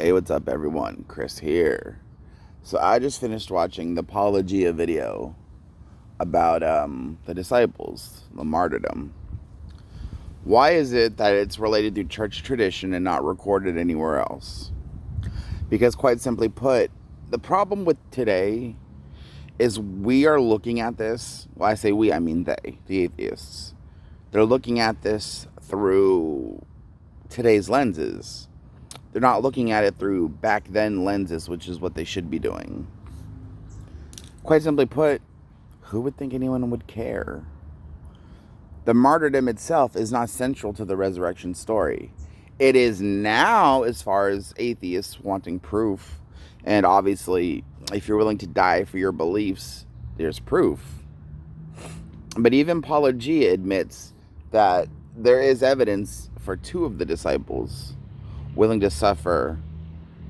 Hey, what's up, everyone? Chris here. So I just finished watching the Paulogia video about the disciples, the martyrdom. Why is it that it's related to church tradition and not recorded anywhere else? Because quite simply put, the problem with today is we are looking at this, well, I say we, I mean they, the atheists. They're looking at this through today's lenses. They're not looking at it through back then lenses, which is what they should be doing. Quite simply put, who would think anyone would care? The martyrdom itself is not central to the resurrection story. It is now, as far as atheists wanting proof. And obviously, if you're willing to die for your beliefs, there's proof. But even Paulogia admits that there is evidence for two of the disciples willing to suffer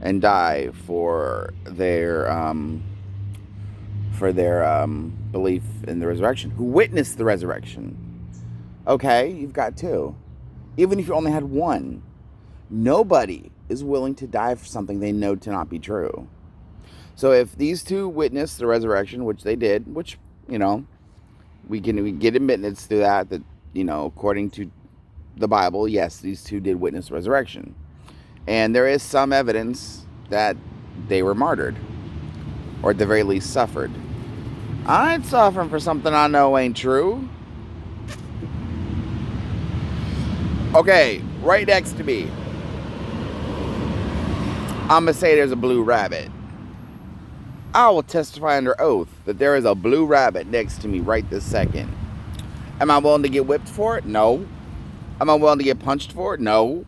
and die for their belief in the resurrection, who witnessed the resurrection. Okay, you've got two. Even if you only had one, nobody is willing to die for something they know to not be true. So if these two witnessed the resurrection, which they did, which, we get admittance to that, according to the Bible, yes, these two did witness resurrection. And there is some evidence that they were martyred, or at the very least suffered. I ain't suffering for something I know ain't true. Okay, right next to me, I'm going to say there's a blue rabbit. I will testify under oath that there is a blue rabbit next to me right this second. Am I willing to get whipped for it? No. Am I willing to get punched for it? No.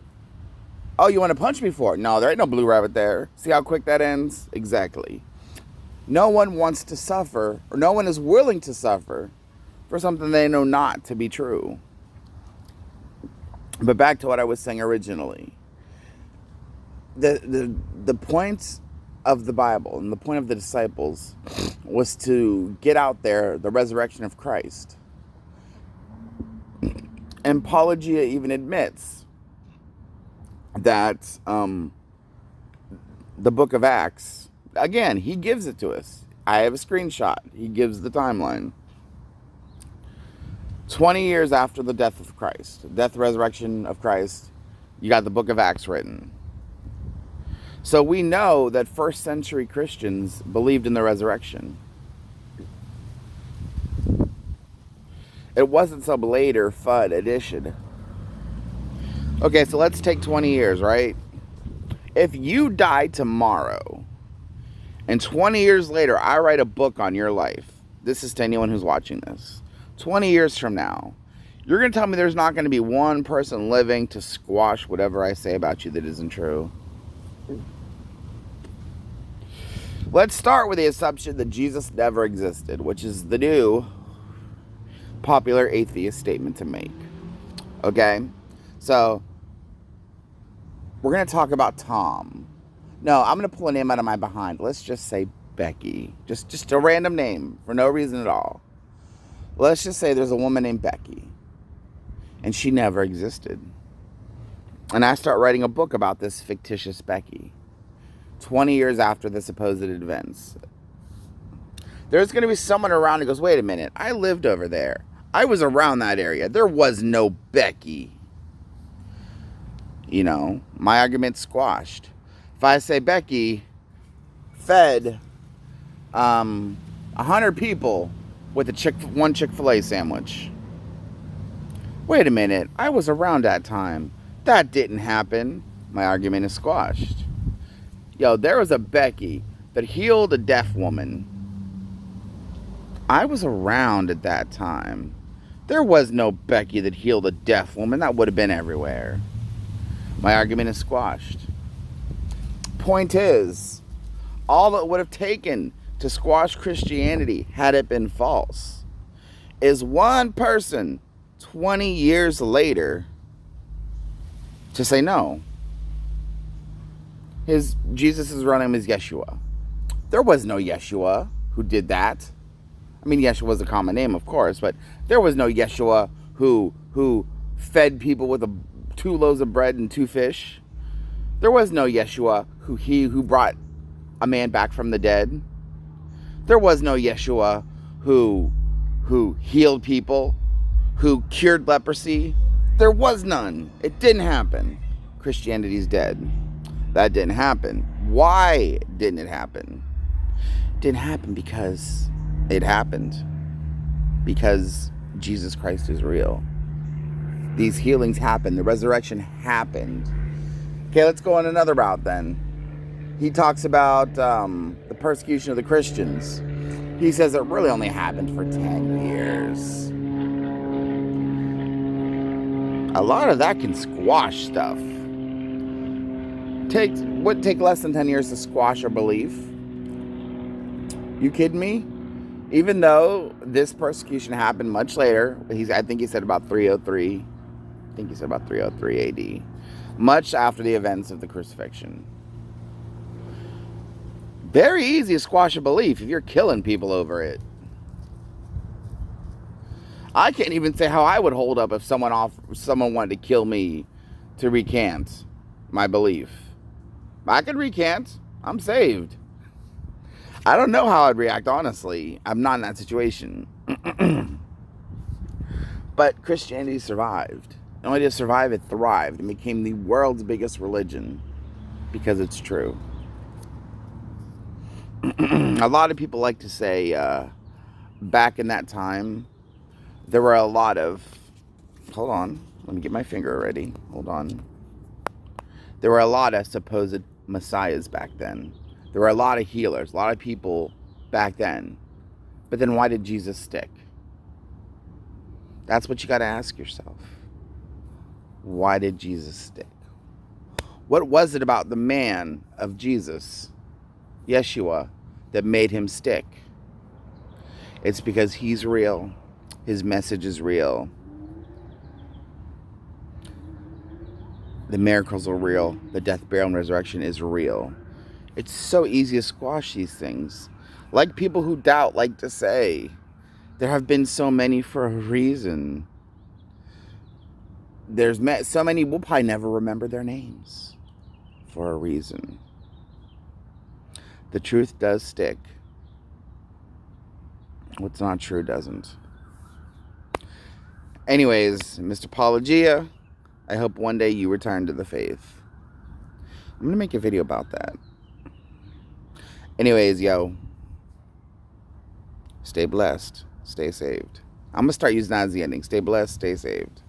Oh, you want to punch me for it? No, there ain't no blue rabbit there. See how quick that ends? Exactly. No one wants to suffer, or no one is willing to suffer for something they know not to be true. But back to what I was saying originally. The point of the Bible and the point of the disciples was to get out there the resurrection of Christ. And Paulogia even admits that the book of Acts, again, he gives it to us. I have a screenshot. He gives the timeline. 20 years after the death of Christ, death, resurrection of Christ, you got the book of Acts written. So we know that first century Christians believed in the resurrection. It wasn't some later FUD addition. Okay, so let's take 20 years, right? If you die tomorrow, and 20 years later, I write a book on your life. This is to anyone who's watching this. 20 years from now, you're going to tell me there's not going to be one person living to squash whatever I say about you that isn't true. Let's start with the assumption that Jesus never existed, which is the new popular atheist statement to make. Okay? So, we're going to talk about Tom. No, I'm going to pull a name out of my behind. Let's just say Becky. Just a random name for no reason at all. Let's just say there's a woman named Becky. And she never existed. And I start writing a book about this fictitious Becky. 20 years after the supposed events. There's going to be someone around who goes, wait a minute, I lived over there. I was around that area. There was no Becky. My argument's squashed. If I say Becky fed 100 people with one Chick-fil-A sandwich. Wait a minute, I was around that time. That didn't happen. My argument is squashed. There was a Becky that healed a deaf woman. I was around at that time. There was no Becky that healed a deaf woman. That would have been everywhere. My argument is squashed. Point is, all it would have taken to squash Christianity, had it been false, is one person 20 years later to say no. Jesus' real name is Yeshua. There was no Yeshua who did that. I mean, Yeshua was a common name, of course, but there was no Yeshua who fed people with 2 loaves of bread and 2 fish. There was no Yeshua who brought a man back from the dead. There was no Yeshua who healed people, who cured leprosy. There was none. It didn't happen. Christianity's dead. That didn't happen. Why didn't it happen? It didn't happen because it happened. Because Jesus Christ is real. These healings happened. The resurrection happened. Okay, let's go on another route then. He talks about the persecution of the Christians. He says it really only happened for 10 years. A lot of that can squash stuff. Wouldn't take less than 10 years to squash a belief. You kidding me? Even though this persecution happened much later, I think he said about 303. I think he said about 303 AD. Much after the events of the crucifixion. Very easy to squash a belief if you're killing people over it. I can't even say how I would hold up if someone wanted to kill me to recant my belief. I could recant. I'm saved. I don't know how I'd react, honestly. I'm not in that situation. But Christianity survived. Not only did it survive, it thrived and became the world's biggest religion because it's true. A lot of people like to say back in that time, there were a lot of... Hold on. Let me get my finger ready. Hold on. There were a lot of supposed messiahs back then. There were a lot of healers, a lot of people back then. But then why did Jesus stick? That's what you got to ask yourself. Why did Jesus stick? What was it about the man of Jesus, Yeshua, that made him stick? It's because he's real. His message is real. The miracles are real. The death, burial, and resurrection is real. It's so easy to squash these things. Like people who doubt like to say, there have been so many for a reason. There's so many, we'll probably never remember their names for a reason. The truth does stick. What's not true doesn't. Anyways, Mr. Paulogia, I hope one day you return to the faith. I'm going to make a video about that. Anyways, yo, stay blessed, stay saved. I'm going to start using that as the ending. Stay blessed, stay saved.